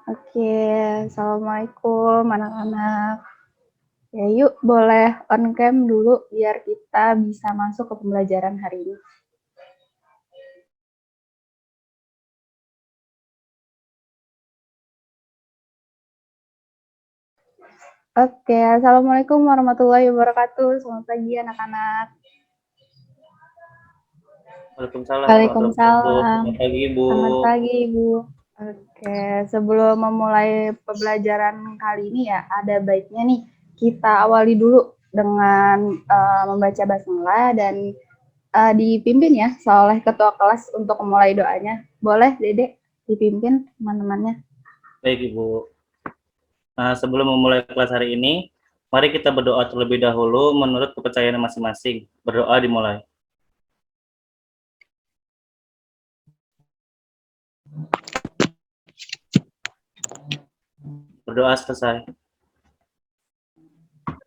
Oke, assalamualaikum anak-anak. Ya, yuk boleh on cam dulu biar kita bisa masuk ke pembelajaran hari ini. Oke, assalamualaikum warahmatullahi wabarakatuh. Selamat pagi anak-anak. Waalaikumsalam warahmatullahi wabarakatuh. Waalaikumsalam. Selamat pagi, Ibu. Selamat pagi, Ibu. Oke, sebelum memulai pembelajaran kali ini ya, ada baiknya nih kita awali dulu dengan membaca basmalah dan dipimpin ya oleh ketua kelas untuk memulai doanya. Boleh, Dedek, dipimpin teman-temannya? Baik, Ibu. Nah, sebelum memulai kelas hari ini, mari kita berdoa terlebih dahulu menurut kepercayaan masing-masing. Berdoa dimulai. Berdoa selesai.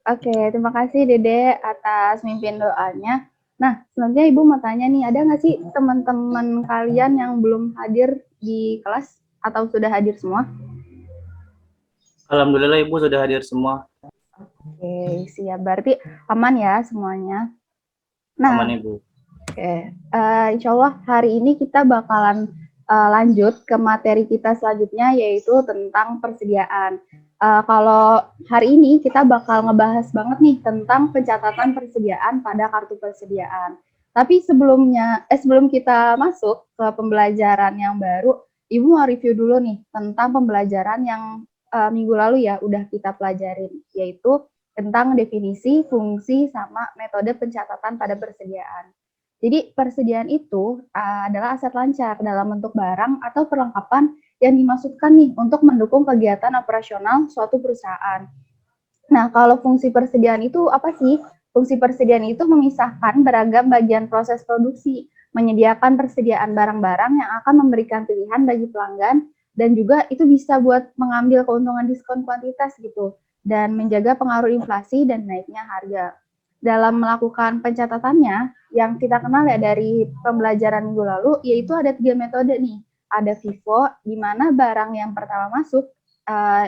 Oke, terima kasih Dede atas mimpin doanya. Nah, selanjutnya Ibu mau tanya nih, ada nggak sih teman-teman kalian yang belum hadir di kelas atau sudah hadir semua? Alhamdulillah Ibu sudah hadir semua. Oke, siap. Berarti aman ya semuanya. Aman, Nah, Ibu. oke, insya Allah hari ini kita bakalan lanjut ke materi kita selanjutnya, yaitu tentang persediaan. Kalau hari ini kita bakal ngebahas banget nih tentang pencatatan persediaan pada kartu persediaan. Tapi sebelum kita masuk ke pembelajaran yang baru, Ibu mau review dulu nih tentang pembelajaran yang minggu lalu ya udah kita pelajarin, yaitu tentang definisi, fungsi, sama metode pencatatan pada persediaan. Jadi persediaan itu adalah aset lancar dalam bentuk barang atau perlengkapan yang dimaksudkan nih untuk mendukung kegiatan operasional suatu perusahaan. Nah, kalau fungsi persediaan itu apa sih? Fungsi persediaan itu memisahkan beragam bagian proses produksi, menyediakan persediaan barang-barang yang akan memberikan pilihan bagi pelanggan, dan juga itu bisa buat mengambil keuntungan diskon kuantitas gitu, dan menjaga pengaruh inflasi dan naiknya harga. Dalam melakukan pencatatannya, yang kita kenal ya dari pembelajaran minggu lalu, yaitu ada 3 metode nih. Ada FIFO, di mana barang yang pertama masuk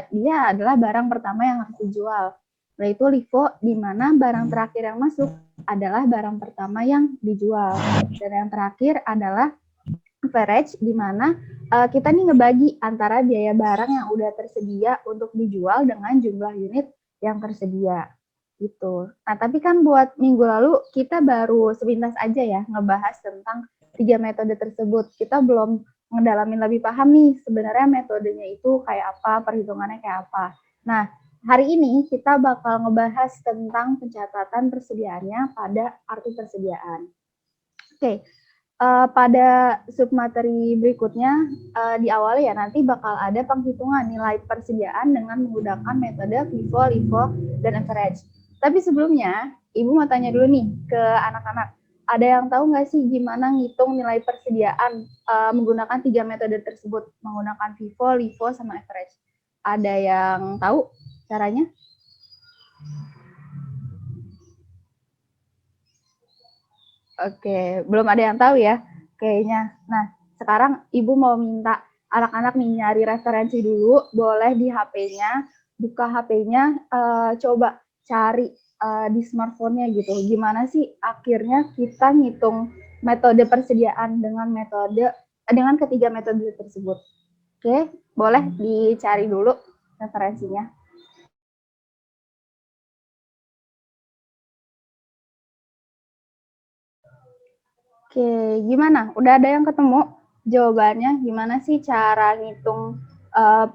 dia adalah barang pertama yang harus dijual. Yaitu LIFO, di mana barang terakhir yang masuk adalah barang pertama yang dijual. Dan yang terakhir adalah average, di mana kita nih ngebagi antara biaya barang yang udah tersedia untuk dijual dengan jumlah unit yang tersedia. Gitu. Nah, tapi kan buat minggu lalu kita baru sepintas aja ya ngebahas tentang 3 metode tersebut. Kita belum ngedalamin lebih paham nih sebenarnya metodenya itu kayak apa, perhitungannya kayak apa. Nah, hari ini kita bakal ngebahas tentang pencatatan persediaannya pada arti persediaan. Oke, pada submateri berikutnya diawali ya, nanti bakal ada penghitungan nilai persediaan dengan menggunakan metode FIFO, LIFO, dan average. Tapi sebelumnya, Ibu mau tanya dulu nih ke anak-anak. Ada yang tahu nggak sih gimana ngitung nilai persediaan menggunakan 3 metode tersebut, menggunakan FIFO, LIFO, sama average? Ada yang tahu caranya? Oke, belum ada yang tahu ya kayaknya. Nah, sekarang Ibu mau minta anak-anak nih nyari referensi dulu, boleh di HP-nya, buka HP-nya, coba cari di smartphone-nya gitu. Gimana sih akhirnya kita ngitung metode persediaan dengan ketiga metode tersebut. Oke, boleh dicari dulu referensinya. Oke, gimana? Udah ada yang ketemu jawabannya? Gimana sih cara ngitung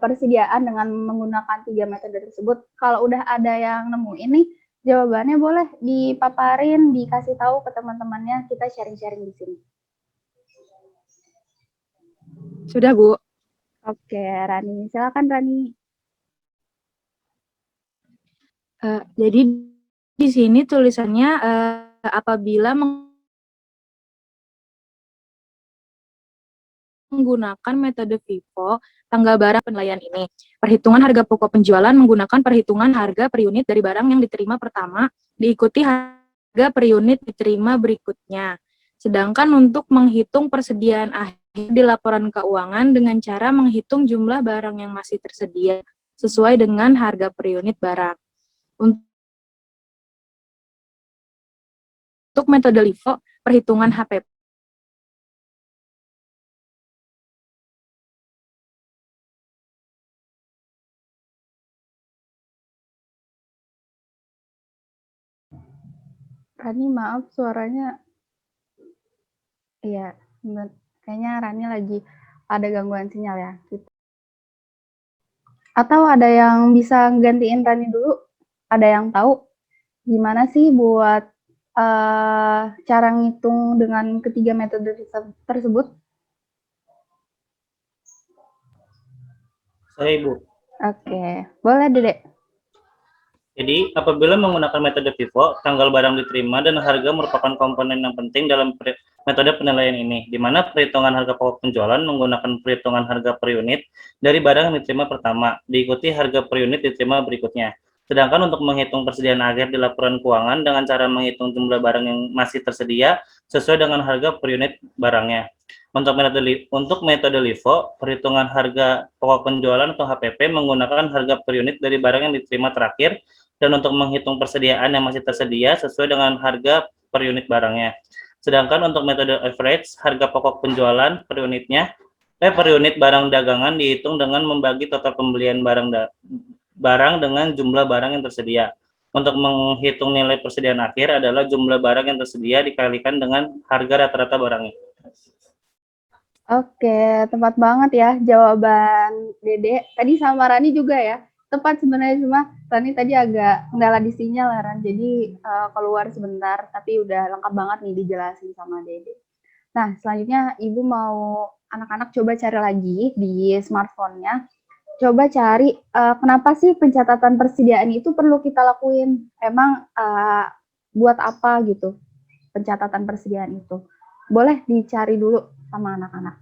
persediaan dengan menggunakan 3 metode tersebut? Kalau udah ada yang nemu ini, jawabannya boleh dipaparin, dikasih tahu ke teman-temannya. Kita sharing-sharing di sini. Sudah, Bu. Oke, Rani. Silakan, Rani. Jadi di sini tulisannya apabila menggunakan metode FIFO, tanggal barang penilaian ini. Perhitungan harga pokok penjualan menggunakan perhitungan harga per unit dari barang yang diterima pertama, diikuti harga per unit diterima berikutnya. Sedangkan untuk menghitung persediaan akhir di laporan keuangan dengan cara menghitung jumlah barang yang masih tersedia sesuai dengan harga per unit barang. Untuk metode LIFO, perhitungan HPP Rani, maaf suaranya, iya, kayaknya Rani lagi ada gangguan sinyal ya. Atau ada yang bisa gantiin Rani dulu? Ada yang tahu gimana sih buat cara ngitung dengan ketiga metode tersebut? Saya Ibu. Oke, boleh Dedek. Jadi, apabila menggunakan metode FIFO, tanggal barang diterima dan harga merupakan komponen yang penting dalam metode penilaian ini, di mana perhitungan harga pokok penjualan menggunakan perhitungan harga per unit dari barang yang diterima pertama, diikuti harga per unit diterima berikutnya. Sedangkan untuk menghitung persediaan akhir di laporan keuangan dengan cara menghitung jumlah barang yang masih tersedia sesuai dengan harga per unit barangnya. Untuk metode LIFO, perhitungan harga pokok penjualan atau HPP menggunakan harga per unit dari barang yang diterima terakhir dan untuk menghitung persediaan yang masih tersedia sesuai dengan harga per unit barangnya. Sedangkan untuk metode average, harga pokok penjualan per unitnya per unit barang dagangan dihitung dengan membagi total pembelian barang dengan jumlah barang yang tersedia. Untuk menghitung nilai persediaan akhir adalah jumlah barang yang tersedia dikalikan dengan harga rata-rata barangnya. Oke, tepat banget ya jawaban Dede. Tadi sama Rani juga ya. Tepat sebenarnya, cuma Rani tadi agak kendala di sinyal ya, Ran. Jadi keluar sebentar, tapi udah lengkap banget nih dijelasin sama Dede. Nah, selanjutnya Ibu mau anak-anak coba cari lagi di smartphone-nya. Coba cari kenapa sih pencatatan persediaan itu perlu kita lakuin? Emang buat apa gitu pencatatan persediaan itu? Boleh dicari dulu sama anak-anak.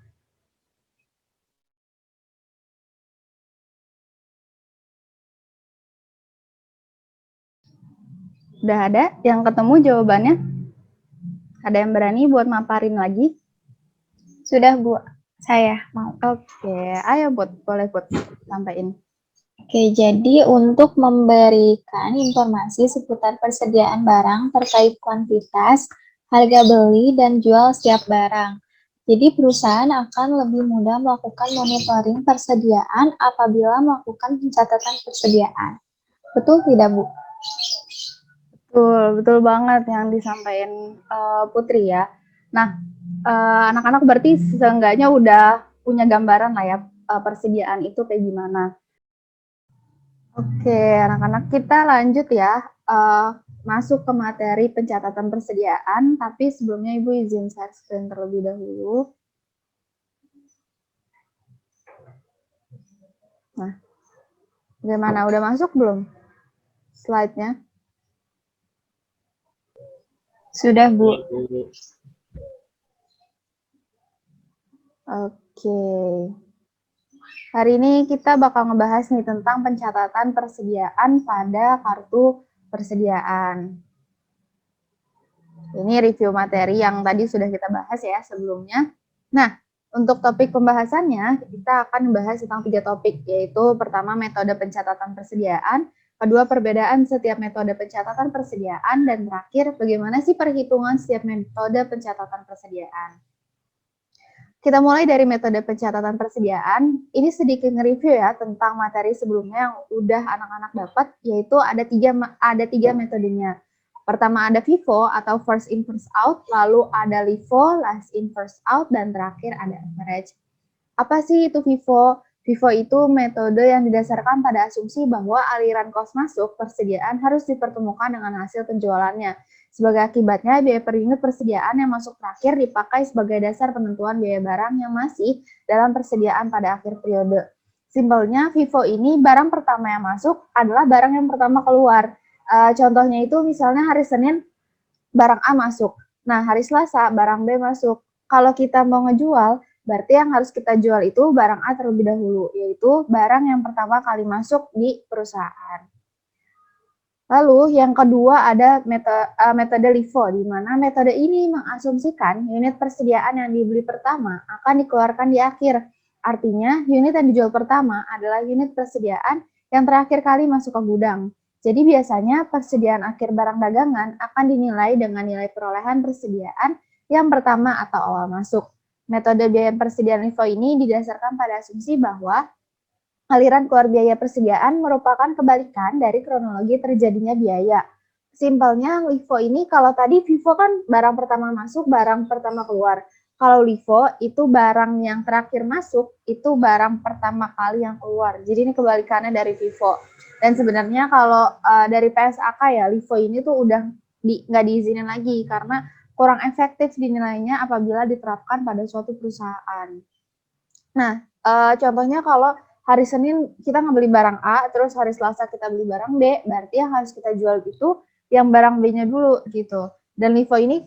Udah ada yang ketemu jawabannya? Ada yang berani buat maparin lagi? Sudah, Bu. Saya mau. Oke, ayo Bud, boleh Bud sampaikan. Oke, jadi untuk memberikan informasi seputar persediaan barang terkait kuantitas, harga beli, dan jual setiap barang. Jadi perusahaan akan lebih mudah melakukan monitoring persediaan apabila melakukan pencatatan persediaan. Betul tidak, Bu? Betul banget yang disampaikan Putri ya. Nah, anak-anak berarti seenggaknya udah punya gambaran lah ya persediaan itu kayak gimana. Oke, anak-anak kita lanjut ya, masuk ke materi pencatatan persediaan, tapi sebelumnya Ibu izin share screen terlebih dahulu. Nah, gimana? Udah masuk belum slide-nya? Sudah, Bu. Oke. Hari ini kita bakal ngebahas nih tentang pencatatan persediaan pada kartu persediaan. Ini review materi yang tadi sudah kita bahas ya sebelumnya. Nah, untuk topik pembahasannya, kita akan membahas tentang 3 topik, yaitu pertama metode pencatatan persediaan, kedua perbedaan setiap metode pencatatan persediaan, dan terakhir bagaimana sih perhitungan setiap metode pencatatan persediaan. Kita mulai dari metode pencatatan persediaan. Ini sedikit nge-review ya tentang materi sebelumnya yang udah anak-anak dapat, yaitu ada tiga metodenya. Pertama ada FIFO atau first in first out, lalu ada LIFO, last in first out, dan terakhir ada average. Apa sih itu FIFO? FIFO itu metode yang didasarkan pada asumsi bahwa aliran kos masuk persediaan harus dipertemukan dengan hasil penjualannya. Sebagai akibatnya, biaya per unit persediaan yang masuk terakhir dipakai sebagai dasar penentuan biaya barang yang masih dalam persediaan pada akhir periode. Simpelnya, FIFO ini barang pertama yang masuk adalah barang yang pertama keluar. Contohnya itu misalnya hari Senin, barang A masuk. Nah, hari Selasa, barang B masuk. Kalau kita mau ngejual, berarti yang harus kita jual itu barang A terlebih dahulu, yaitu barang yang pertama kali masuk di perusahaan. Lalu yang kedua ada metode LIFO, di mana metode ini mengasumsikan unit persediaan yang dibeli pertama akan dikeluarkan di akhir. Artinya, unit yang dijual pertama adalah unit persediaan yang terakhir kali masuk ke gudang. Jadi biasanya persediaan akhir barang dagangan akan dinilai dengan nilai perolehan persediaan yang pertama atau awal masuk. Metode biaya persediaan LIFO ini didasarkan pada asumsi bahwa aliran keluar biaya persediaan merupakan kebalikan dari kronologi terjadinya biaya. Simpelnya LIFO ini kalau tadi FIFO kan barang pertama masuk, barang pertama keluar. Kalau LIFO itu barang yang terakhir masuk, itu barang pertama kali yang keluar. Jadi ini kebalikannya dari FIFO. Dan sebenarnya kalau dari PSAK ya, LIFO ini tuh udah nggak diizinin lagi karena kurang efektif dinilainya apabila diterapkan pada suatu perusahaan. Nah, contohnya kalau hari Senin kita ngebeli barang A, terus hari Selasa kita beli barang B, berarti yang harus kita jual itu yang barang B-nya dulu gitu. Dan LIFO ini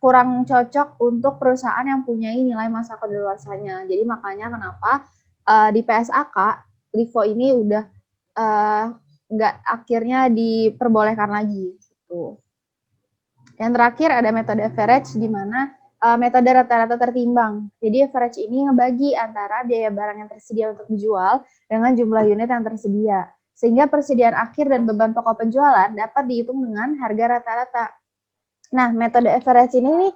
kurang cocok untuk perusahaan yang punya nilai masa kedaluarsanya. Jadi makanya kenapa di PSAK LIFO ini udah nggak akhirnya diperbolehkan lagi gitu. Yang terakhir ada metode average di mana metode rata-rata tertimbang. Jadi average ini ngebagi antara biaya barang yang tersedia untuk dijual dengan jumlah unit yang tersedia. Sehingga persediaan akhir dan beban pokok penjualan dapat dihitung dengan harga rata-rata. Nah, metode average ini nih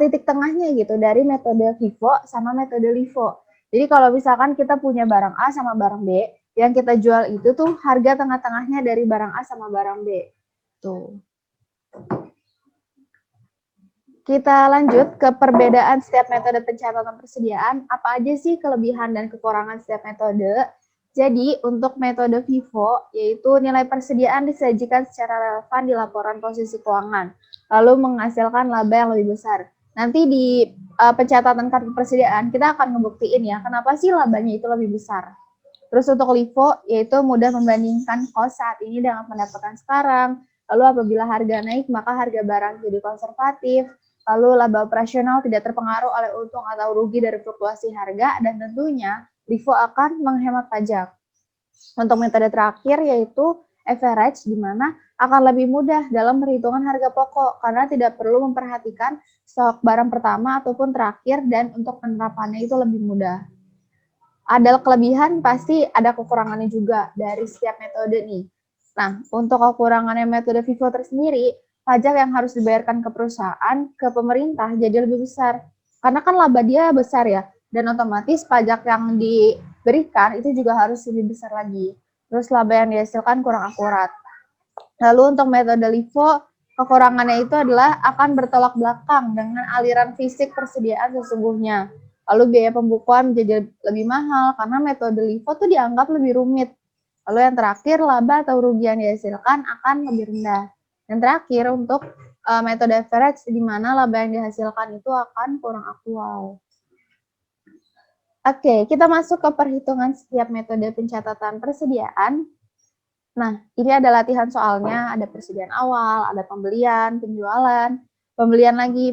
titik tengahnya gitu dari metode FIFO sama metode LIFO. Jadi kalau misalkan kita punya barang A sama barang B, yang kita jual itu tuh harga tengah-tengahnya dari barang A sama barang B. Tuh. Kita lanjut ke perbedaan setiap metode pencatatan persediaan. Apa aja sih kelebihan dan kekurangan setiap metode? Jadi, untuk metode FIFO, yaitu nilai persediaan disajikan secara relevan di laporan posisi keuangan, lalu menghasilkan laba yang lebih besar. Nanti di pencatatan kartu persediaan, kita akan ngebuktiin ya, kenapa sih labanya itu lebih besar. Terus untuk LIFO, yaitu mudah membandingkan cost saat ini dengan pendapatan sekarang, lalu apabila harga naik, maka harga barang jadi konservatif, lalu laba operasional tidak terpengaruh oleh untung atau rugi dari fluktuasi harga, dan tentunya LIFO akan menghemat pajak. Untuk metode terakhir yaitu average, di mana akan lebih mudah dalam perhitungan harga pokok karena tidak perlu memperhatikan stok barang pertama ataupun terakhir, dan untuk penerapannya itu lebih mudah. Ada kelebihan, pasti ada kekurangannya juga dari setiap metode nih. Nah, untuk kekurangannya metode FIFO tersendiri, pajak yang harus dibayarkan ke perusahaan, ke pemerintah jadi lebih besar. Karena kan laba dia besar ya, dan otomatis pajak yang diberikan itu juga harus lebih besar lagi. Terus laba yang dihasilkan kurang akurat. Lalu untuk metode LIFO, kekurangannya itu adalah akan bertolak belakang dengan aliran fisik persediaan sesungguhnya. Lalu biaya pembukuan menjadi lebih mahal karena metode LIFO tuh dianggap lebih rumit. Lalu yang terakhir, laba atau rugi yang dihasilkan akan lebih rendah. Yang terakhir untuk metode average, di mana laba yang dihasilkan itu akan kurang aktual. Oke, kita masuk ke perhitungan setiap metode pencatatan persediaan. Nah, ini ada latihan soalnya, ada persediaan awal, ada pembelian, penjualan, pembelian lagi,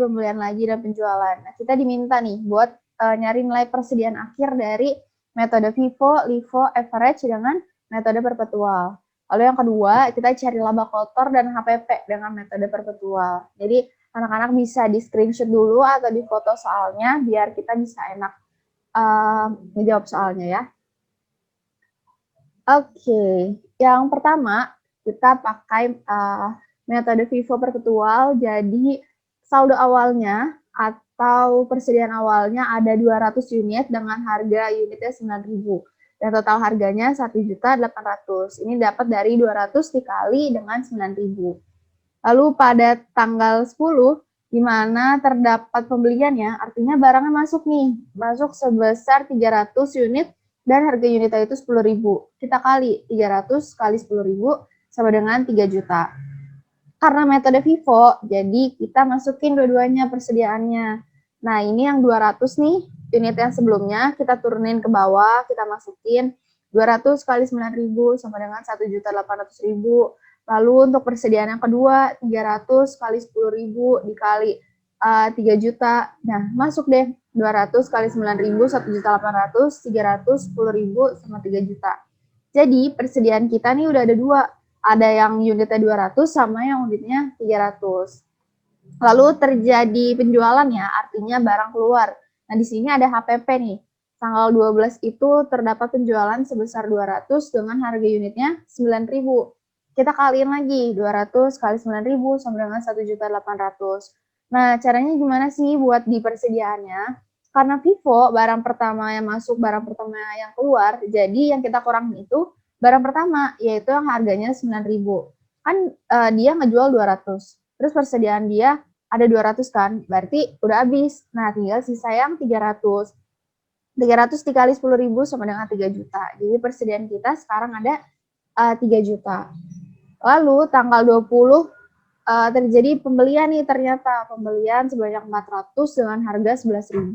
dan penjualan. Nah, kita diminta nih buat nyari nilai persediaan akhir dari metode FIFO, LIFO, average dengan metode perpetual. Lalu yang kedua, kita cari laba kotor dan HPP dengan metode perpetual. Jadi, anak-anak bisa di screenshot dulu atau di foto soalnya biar kita bisa enak menjawab soalnya ya. Oke, yang pertama kita pakai metode FIFO perpetual. Jadi saldo awalnya atau persediaan awalnya ada 200 unit dengan harga unitnya 9.000 dan total harganya 1.800.000. Ini dapat dari 200 dikali dengan 9.000. Lalu pada tanggal 10 di mana terdapat pembeliannya, artinya barangnya masuk nih, masuk sebesar 300 unit dan harga unitnya itu 10.000. Kita kali 300 kali 10.000 sama dengan 3 juta. Karena metode FIFO, jadi kita masukin dua-duanya persediaannya. Nah, ini yang 200 nih, unit yang sebelumnya kita turunin ke bawah, kita masukin 200 kali 9.000 sama dengan 1.800.000. Lalu untuk persediaan yang kedua, 300 kali 10.000 dikali 3 juta. Nah, masuk deh 200 kali 9.000, 1.800.000, 300, 10.000, sama 3 juta. Jadi, persediaan kita nih udah ada dua. ada yang unitnya 200 sama yang unitnya 300. Lalu terjadi penjualan ya, artinya barang keluar. Nah, di sini ada HPP nih. Tanggal 12 itu terdapat penjualan sebesar 200 dengan harga unitnya 9.000. Kita kaliin lagi, 200 kali 9.000 sama dengan 1.800.000. Nah, caranya gimana sih buat di persediaannya? Karena Vivo barang pertama yang masuk, barang pertama yang keluar, jadi yang kita kurangin itu barang pertama, yaitu yang harganya 9.000. Kan dia ngejual 200. Terus persediaan dia ada 200 kan, berarti udah habis. Nah, tinggal sisa yang 300. 300 dikali 10.000 sama dengan 3 juta. Jadi persediaan kita sekarang ada 3 juta. Lalu tanggal 20 terjadi pembelian nih, ternyata pembelian sebanyak 400 dengan harga 11.000.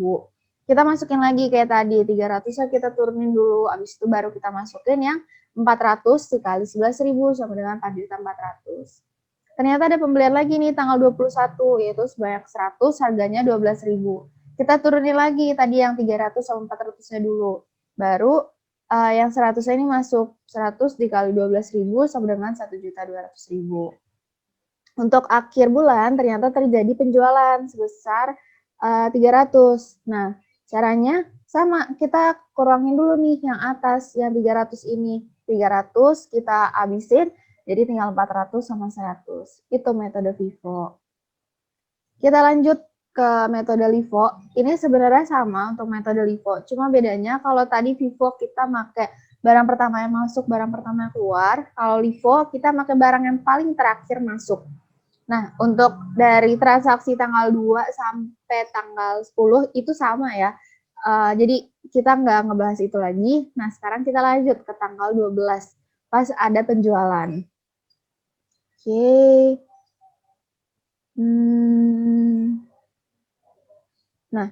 Kita masukin lagi kayak tadi, 300-nya kita turunin dulu, habis itu baru kita masukin yang 400 dikali 11.000 sama dengan 4.400.000. Ternyata ada pembelian lagi nih tanggal 21, yaitu sebanyak 100, harganya 12.000. Kita turunin lagi tadi yang 300 sama 400-nya dulu. Baru yang 100-nya ini masuk, 100 dikali 12.000 sama dengan 1.200.000. Untuk akhir bulan ternyata terjadi penjualan sebesar 300. Nah, caranya sama, kita kurangin dulu nih yang atas, yang 300 ini. 300 kita habisin, jadi tinggal 400 sama 100. Itu metode Vivo. Kita lanjut ke metode LIFO. Ini sebenarnya sama untuk metode LIFO, cuma bedanya kalau tadi Vivo kita pakai barang pertama yang masuk, barang pertama yang keluar. Kalau LIFO kita pakai barang yang paling terakhir masuk. Nah, untuk dari transaksi tanggal 2 sampai tanggal 10 itu sama ya. Jadi kita nggak ngebahas itu lagi. Nah, sekarang kita lanjut ke tanggal 12 pas ada penjualan. Oke. Nah,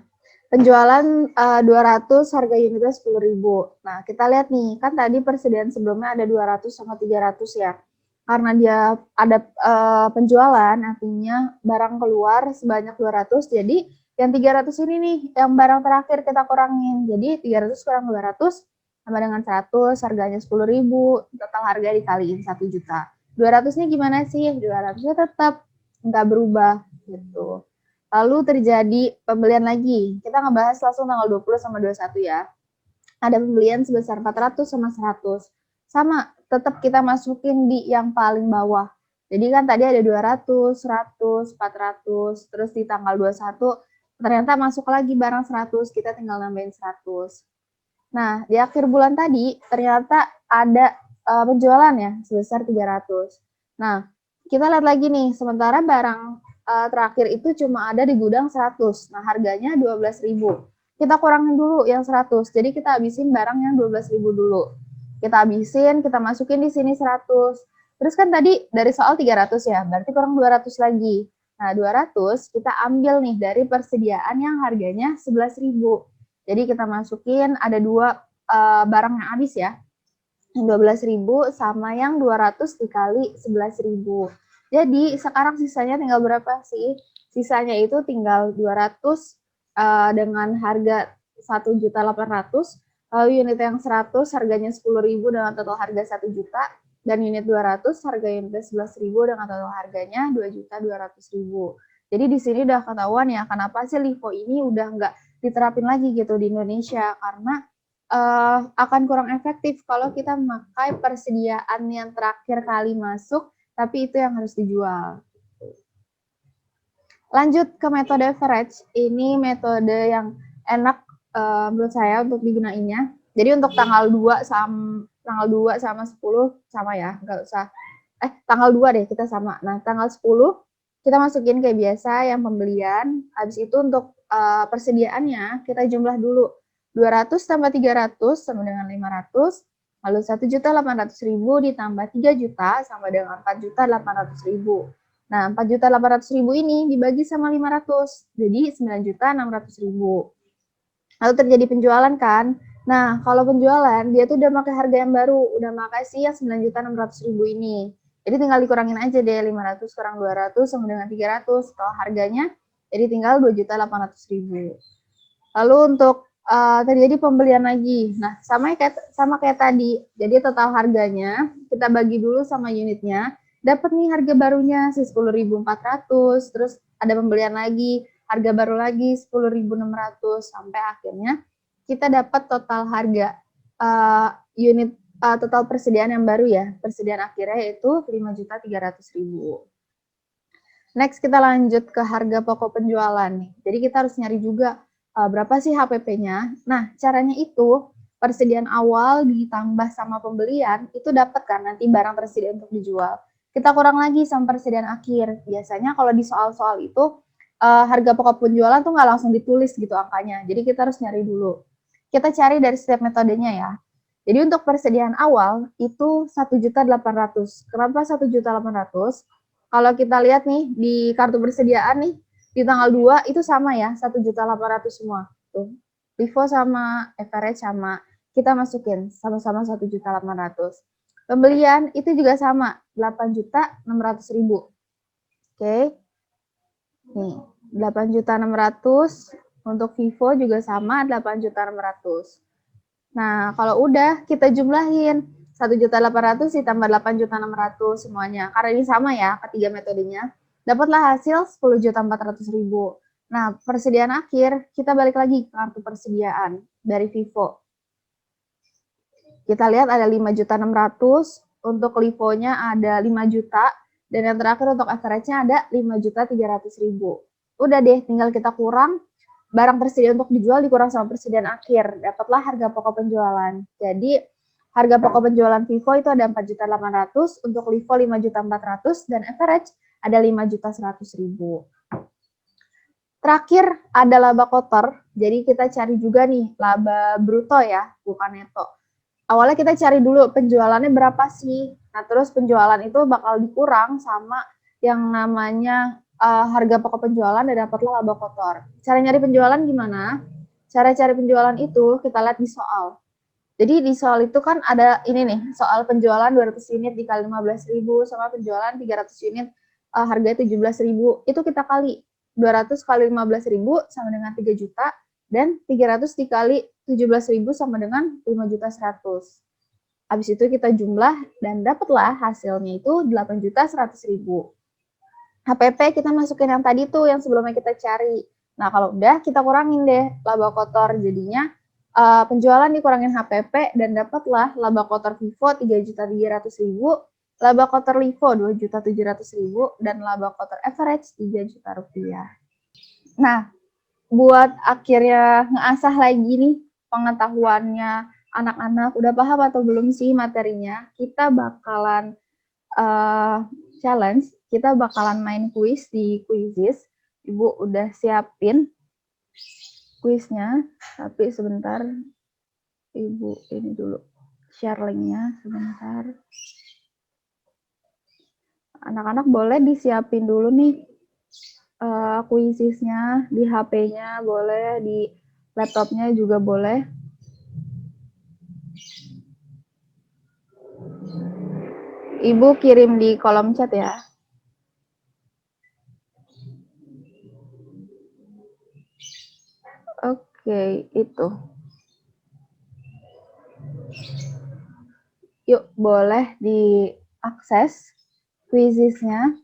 penjualan 200 harga unitnya 10.000. Nah, kita lihat nih, kan tadi persediaan sebelumnya ada 200 sama 300 ya. Karena dia ada penjualan, artinya barang keluar sebanyak 200, jadi yang 300 ini nih, yang barang terakhir kita kurangin. Jadi 300 kurang 200 sama dengan 100, harganya 10.000, total harga dikaliin 1 juta. 200-nya gimana sih? 200-nya tetap nggak berubah gitu. Lalu terjadi pembelian lagi. Kita ngebahas langsung tanggal 20 sama 21 ya. Ada pembelian sebesar 400 sama 100. Sama, tetap kita masukin di yang paling bawah. Jadi kan tadi ada 200, 100, 400, terus di tanggal 21 ternyata masuk lagi barang 100, kita tinggal nambahin 100. Nah, di akhir bulan tadi ternyata ada penjualan ya sebesar 300. Nah, kita lihat lagi nih, sementara barang terakhir itu cuma ada di gudang 100. Nah, harganya 12.000. Kita kurangin dulu yang 100. Jadi kita habisin barang yang 12.000 dulu. Kita habisin, kita masukin di sini 100. Terus kan tadi dari soal 300 ya, berarti kurang 200 lagi. Nah, 200 kita ambil nih dari persediaan yang harganya 11.000. Jadi kita masukin ada dua barang yang habis ya. Yang 12.000 sama yang 200 dikali 11.000. Jadi sekarang sisanya tinggal berapa sih? Sisanya itu tinggal 200 dengan harga 1.800.000. Lalu unit yang 100 harganya 10.000 dengan total harga 1 juta. Dan unit 200 harga unitnya 11.000 dengan total harganya 2.200.000. Jadi di sini udah ketahuan ya kenapa sih LIFO ini udah nggak diterapin lagi gitu di Indonesia. Karena akan kurang efektif kalau kita memakai persediaan yang terakhir kali masuk, tapi itu yang harus dijual. Lanjut ke metode average. Ini metode yang enak menurut saya untuk digunainnya. Jadi untuk tanggal 2 sama 10 sama ya, nggak usah. Tanggal 2 deh kita sama. Nah, tanggal 10 kita masukin kayak biasa yang pembelian. Habis itu untuk persediaannya kita jumlah dulu. 200 tambah 300 sama dengan 500. Lalu 1.800.000 ditambah 3 juta sama dengan 4.800.000. Nah, 4.800.000 ini dibagi sama 500. Jadi 9.600.000. Lalu terjadi penjualan kan. Nah, kalau penjualan, dia tuh udah pakai harga yang baru. Udah pakai sih yang 9.600.000 ini. Jadi tinggal dikurangin aja deh. 500 kurang 200 sama dengan 300. Kalau harganya, jadi tinggal 2.800.000. Lalu untuk terjadi pembelian lagi. Nah, sama kayak tadi. Jadi total harganya kita bagi dulu sama unitnya. Dapat nih harga barunya 10.400, terus ada pembelian lagi, harga baru lagi 10.600 sampai akhirnya kita dapat total harga unit total persediaan yang baru ya. Persediaan akhirnya yaitu 5.300.000. Next kita lanjut ke harga pokok penjualan nih. Jadi kita harus nyari juga berapa sih HPP-nya. Nah, caranya itu persediaan awal ditambah sama pembelian itu dapat kan nanti barang tersedia untuk dijual. Kita kurang lagi sama persediaan akhir. Biasanya kalau di soal-soal itu harga pokok penjualan tuh nggak langsung ditulis gitu angkanya. Jadi kita harus nyari dulu. Kita cari dari setiap metodenya ya. Jadi untuk persediaan awal itu 1.800.000. Kenapa 1.800.000? Kalau kita lihat nih di kartu persediaan nih di tanggal 2 itu sama ya 1.800.000 semua. Tuh. Vivo sama Everest sama kita masukin sama-sama 1.800.000. Pembelian itu juga sama 8.600.000. Oke. Nih, 8.600.000 untuk Vivo juga sama 8.600.000. Nah, kalau udah kita jumlahin 1.800.000 ditambah 8.600.000 semuanya. Karena ini sama ya ketiga metodenya. Dapatlah hasil 10.400.000. Nah, persediaan akhir kita balik lagi ke kartu persediaan dari Vivo. Kita lihat ada 5.600.000, untuk Livo-nya ada 5 juta, dan yang terakhir untuk average-nya ada 5.300.000. Udah deh, tinggal kita kurang barang tersedia untuk dijual dikurang sama persediaan akhir, dapatlah harga pokok penjualan. Jadi harga pokok penjualan Vivo itu ada 4.800.000, untuk Livo 5.400.000, dan average ada 5.100.000. Terakhir ada laba kotor, jadi kita cari juga nih laba bruto ya, bukan neto. Awalnya kita cari dulu penjualannya berapa sih, nah terus penjualan itu bakal dikurang sama yang namanya harga pokok penjualan dan dapatlah laba kotor. Cara nyari penjualan gimana? Cara cari penjualan itu kita lihat di soal. Jadi di soal itu kan ada ini nih, soal penjualan 200 unit dikali 15.000 sama penjualan 300 unit harga 17.000. Itu kita kali 200 kali 15.000 sama dengan 3 juta dan 300 dikali 17.000 sama dengan 5.100.000. Habis itu kita jumlah dan dapatlah hasilnya itu 8.100.000. HPP kita masukin yang tadi tuh yang sebelumnya kita cari. Nah, kalau udah kita kurangin deh laba kotor, jadinya penjualan dikurangin HPP dan dapatlah laba kotor Vivo 3.300.000, laba kotor Livo 2.700.000 dan laba kotor average 3 juta rupiah. Nah, buat akhirnya ngeasah lagi nih pengetahuannya anak-anak, udah paham atau belum sih materinya? Kita bakalan challenge, kita bakalan main kuis di Quizizz. Ibu udah siapin kuisnya, tapi sebentar Ibu ini dulu share linknya sebentar. Anak-anak boleh disiapin dulu nih Quizizz-nya, di HP-nya boleh, di laptopnya juga boleh. Ibu kirim di kolom chat ya. Oke, itu. Yuk, boleh diakses Quizizz-nya.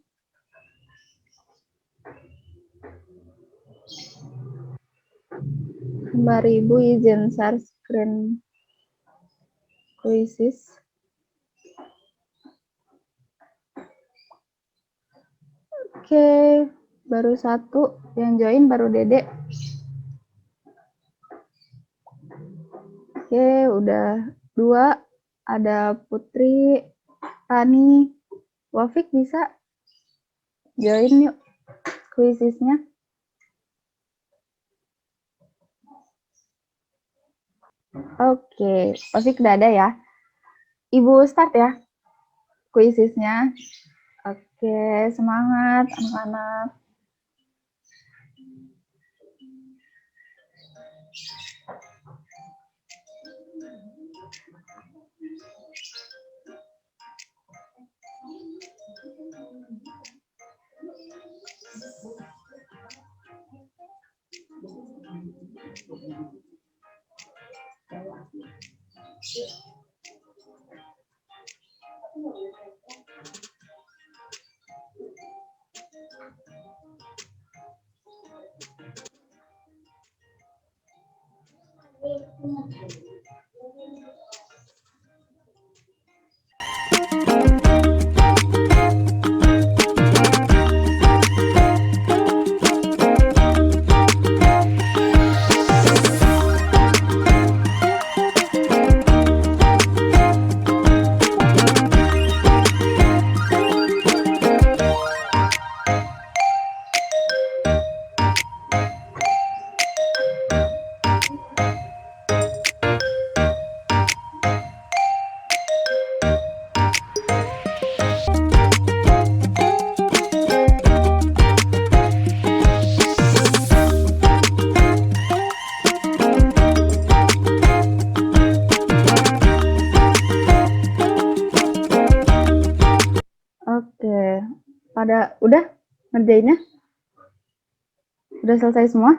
Kembali Ibu izin share screen Quizizz. Oke, baru satu yang join, baru Dede. Oke, udah 2. Ada Putri, Rani, Wafik bisa join yuk Quizizz-nya. Oke, Wafik udah ada ya. Ibu start ya Quizizz-nya. Oke, semangat anak-anak. Oke, pada udah ngerjainnya? Udah selesai semua?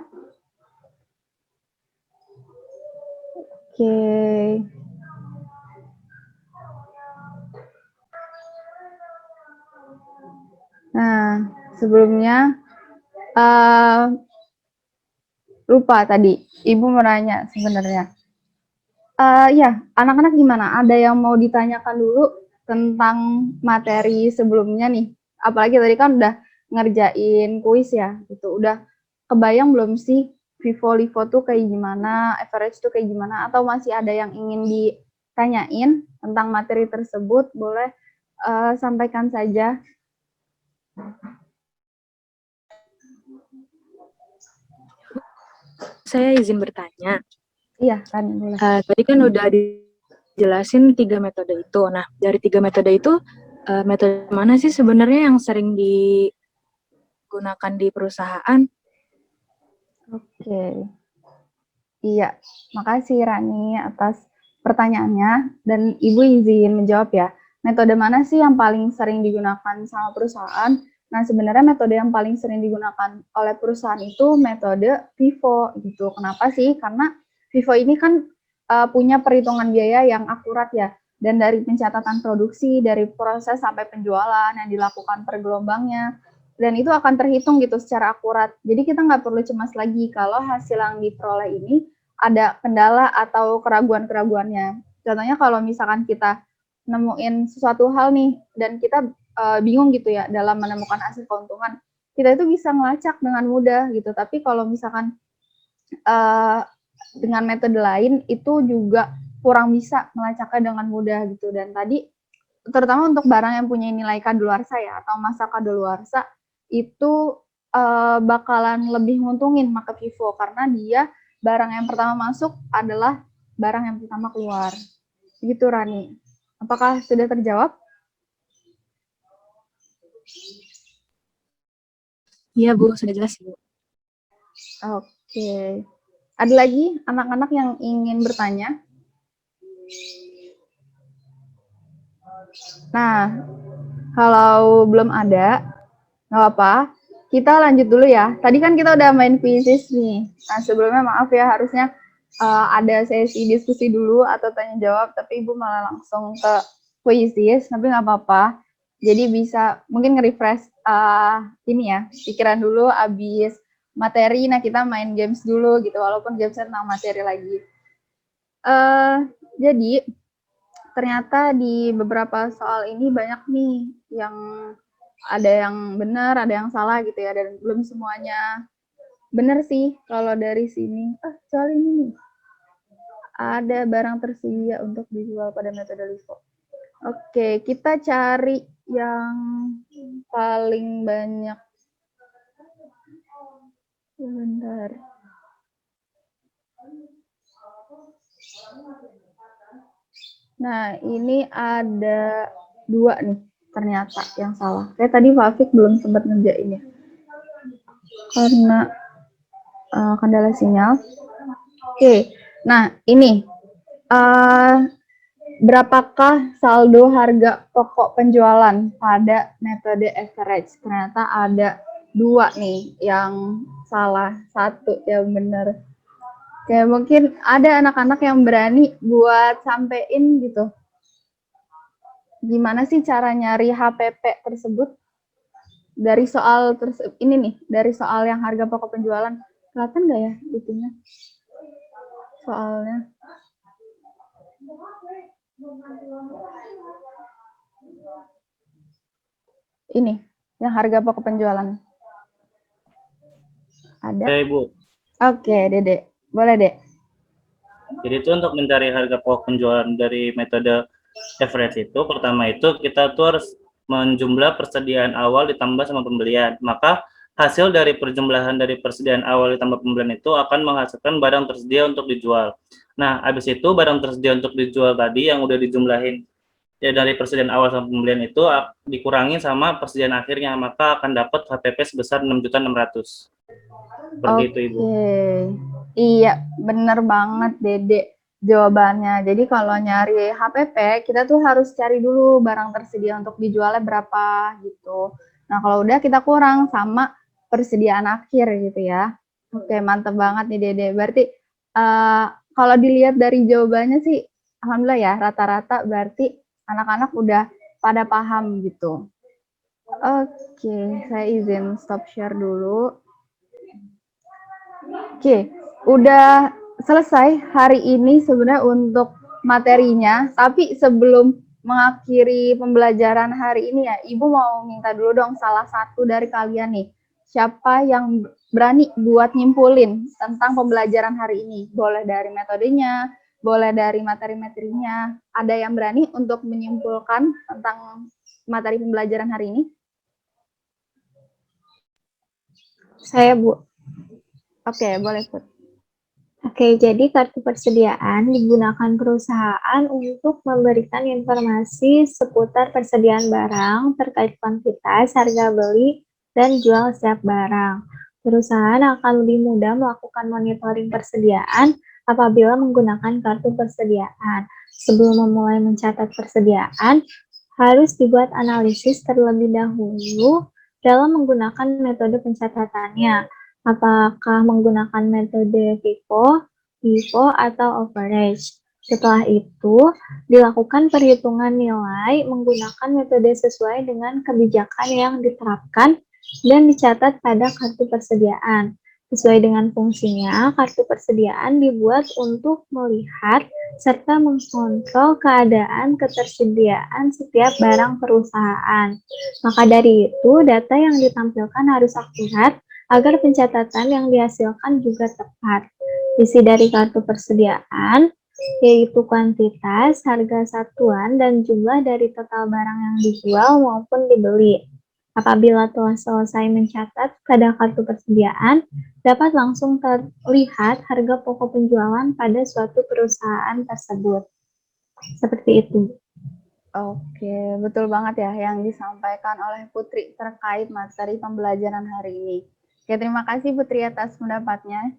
Oke. Nah, sebelumnya lupa tadi, Ibu mau nanya sebenarnya. Ya, anak-anak gimana? Ada yang mau ditanyakan dulu tentang materi sebelumnya nih? Apalagi tadi kan udah ngerjain kuis ya, gitu. Udah kebayang belum sih Vivo Livo tuh kayak gimana, average tuh kayak gimana? Atau masih ada yang ingin ditanyain tentang materi tersebut? Boleh sampaikan saja. Saya izin bertanya. Iya kan, boleh. Tadi kan udah dijelasin 3 metode itu. Nah, dari 3 metode itu, metode mana sih sebenarnya yang sering digunakan di perusahaan? Oke. Iya, makasih Rani atas pertanyaannya. Dan Ibu izin menjawab ya. Metode mana sih yang paling sering digunakan sama perusahaan? Nah, sebenarnya metode yang paling sering digunakan oleh perusahaan itu metode Vivo gitu. Kenapa sih? Karena Vivo ini kan punya perhitungan biaya yang akurat ya. Dan dari pencatatan produksi, dari proses sampai penjualan yang dilakukan per gelombangnya. Dan itu akan terhitung gitu secara akurat. Jadi kita nggak perlu cemas lagi kalau hasil yang diperoleh ini ada kendala atau keraguan-keraguannya. Contohnya kalau misalkan kita nemuin sesuatu hal nih dan kita bingung gitu ya dalam menemukan hasil keuntungan, kita itu bisa ngelacak dengan mudah gitu. Tapi kalau misalkan dengan metode lain itu juga kurang bisa melacaknya dengan mudah gitu. Dan tadi terutama untuk barang yang punya nilai kadaluarsa ya atau masa kadaluarsa itu bakalan lebih nguntungin make Vivo karena dia barang yang pertama masuk adalah barang yang pertama keluar. Gitu Rani. Apakah sudah terjawab? Iya Bu, sudah jelas Bu. Oke. Ada lagi anak-anak yang ingin bertanya? Nah, kalau belum ada, nggak apa-apa. Kita lanjut dulu ya. Tadi kan kita udah main quizzes nih. Nah, sebelumnya maaf ya, harusnya ada sesi diskusi dulu atau tanya jawab, tapi Ibu malah langsung ke quizzes, tapi nggak apa-apa. Jadi bisa mungkin nge-refresh ini ya, pikiran dulu abis materi, nah kita main games dulu gitu, walaupun gamesnya tentang materi lagi. Jadi ternyata di beberapa soal ini banyak nih yang ada yang benar, ada yang salah gitu ya, dan belum semuanya benar sih kalau dari sini. Soal ini nih, ada barang tersedia untuk dijual pada metode LIFO. Oke, kita cari yang paling banyak. Bentar. Nah, ini ada 2 nih ternyata yang salah. Saya tadi Fafik belum sempat ngerjain ya. Karena kendala sinyal. Oke, nah ini. Berapakah saldo harga pokok penjualan pada metode average? Ternyata ada 2 nih yang salah, 1 yang benar. Kayak mungkin ada anak-anak yang berani buat sampein gitu. Gimana sih cara nyari HPP tersebut? Dari soal ini nih, dari soal yang harga pokok penjualan. Kelihatan nggak ya itunya? Soalnya. Ini, yang harga pokok penjualan. Ada? Oke, Ibu. Oke, Dede. Boleh, Dek. Jadi itu untuk mencari harga pokok penjualan dari metode average itu, pertama itu kita tuh harus menjumlah persediaan awal ditambah sama pembelian. Maka hasil dari perjumlahan dari persediaan awal ditambah pembelian itu akan menghasilkan barang tersedia untuk dijual. Nah, habis itu barang tersedia untuk dijual tadi yang udah dijumlahin ya dari persediaan awal sama pembelian itu dikurangi sama persediaan akhirnya, maka akan dapat HPP sebesar 6.600.000. Seperti itu, Ibu. Iya, bener banget, Dede. Jawabannya. Jadi kalau nyari HPP, kita tuh harus cari dulu barang tersedia untuk dijualnya berapa gitu. Nah, kalau udah kita kurang sama persediaan akhir gitu ya. Oke, mantep banget nih, Dede. Berarti kalau dilihat dari jawabannya sih, alhamdulillah ya, rata-rata berarti anak-anak udah pada paham gitu. Oke, saya izin stop share dulu. Oke, udah selesai hari ini sebenarnya untuk materinya, tapi sebelum mengakhiri pembelajaran hari ini ya, Ibu mau minta dulu dong salah satu dari kalian nih, siapa yang berani buat nyimpulin tentang pembelajaran hari ini? Boleh dari metodenya, boleh dari materi-materinya. Ada yang berani untuk menyimpulkan tentang materi pembelajaran hari ini? Saya, Bu. Oke, boleh, Put. Oke, jadi kartu persediaan digunakan perusahaan untuk memberikan informasi seputar persediaan barang terkait kuantitas, harga beli, dan jual setiap barang. Perusahaan akan lebih mudah melakukan monitoring persediaan apabila menggunakan kartu persediaan. Sebelum memulai mencatat persediaan, harus dibuat analisis terlebih dahulu dalam menggunakan metode pencatatannya. Apakah menggunakan metode FIFO, atau average. Setelah itu, dilakukan perhitungan nilai menggunakan metode sesuai dengan kebijakan yang diterapkan dan dicatat pada kartu persediaan. Sesuai dengan fungsinya, kartu persediaan dibuat untuk melihat serta mengontrol keadaan ketersediaan setiap barang perusahaan. Maka dari itu, data yang ditampilkan harus akurat agar pencatatan yang dihasilkan juga tepat. Isi dari kartu persediaan yaitu kuantitas, harga satuan, dan jumlah dari total barang yang dijual maupun dibeli. Apabila telah selesai mencatat pada kartu persediaan, dapat langsung terlihat harga pokok penjualan pada suatu perusahaan tersebut. Seperti itu. Oke, betul banget ya yang disampaikan oleh Putri terkait materi pembelajaran hari ini. Oke, terima kasih Putri atas pendapatnya.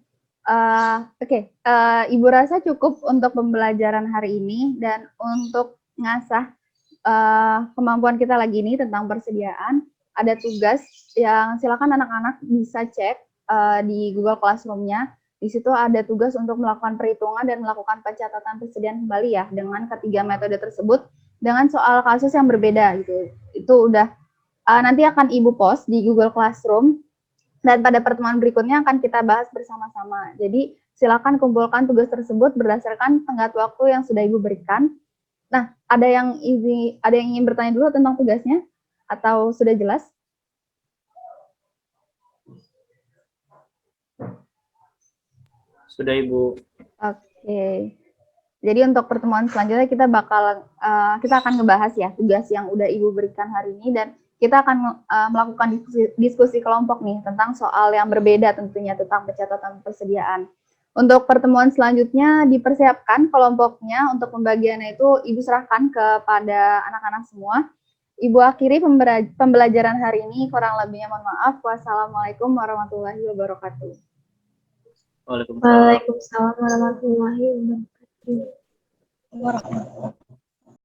Ibu rasa cukup untuk pembelajaran hari ini dan untuk ngasah kemampuan kita lagi ini tentang persediaan. Ada tugas yang silakan anak-anak bisa cek di Google Classroom-nya. Di situ ada tugas untuk melakukan perhitungan dan melakukan pencatatan persediaan kembali ya dengan ketiga metode tersebut dengan soal kasus yang berbeda gitu. Itu udah nanti akan Ibu post di Google Classroom dan pada pertemuan berikutnya akan kita bahas bersama-sama. Jadi silakan kumpulkan tugas tersebut berdasarkan tenggat waktu yang sudah Ibu berikan. Nah, ada yang ingin bertanya dulu tentang tugasnya atau sudah jelas? Sudah, Ibu. Oke. Jadi untuk pertemuan selanjutnya kita akan ngebahas ya tugas yang udah Ibu berikan hari ini dan kita akan melakukan diskusi kelompok nih tentang soal yang berbeda tentunya tentang pencatatan persediaan. Untuk pertemuan selanjutnya dipersiapkan kelompoknya untuk pembagiannya itu Ibu serahkan kepada anak-anak semua. Ibu akhiri pembelajaran hari ini, kurang lebihnya mohon maaf. Wassalamualaikum warahmatullahi wabarakatuh. Waalaikumsalam warahmatullahi wabarakatuh.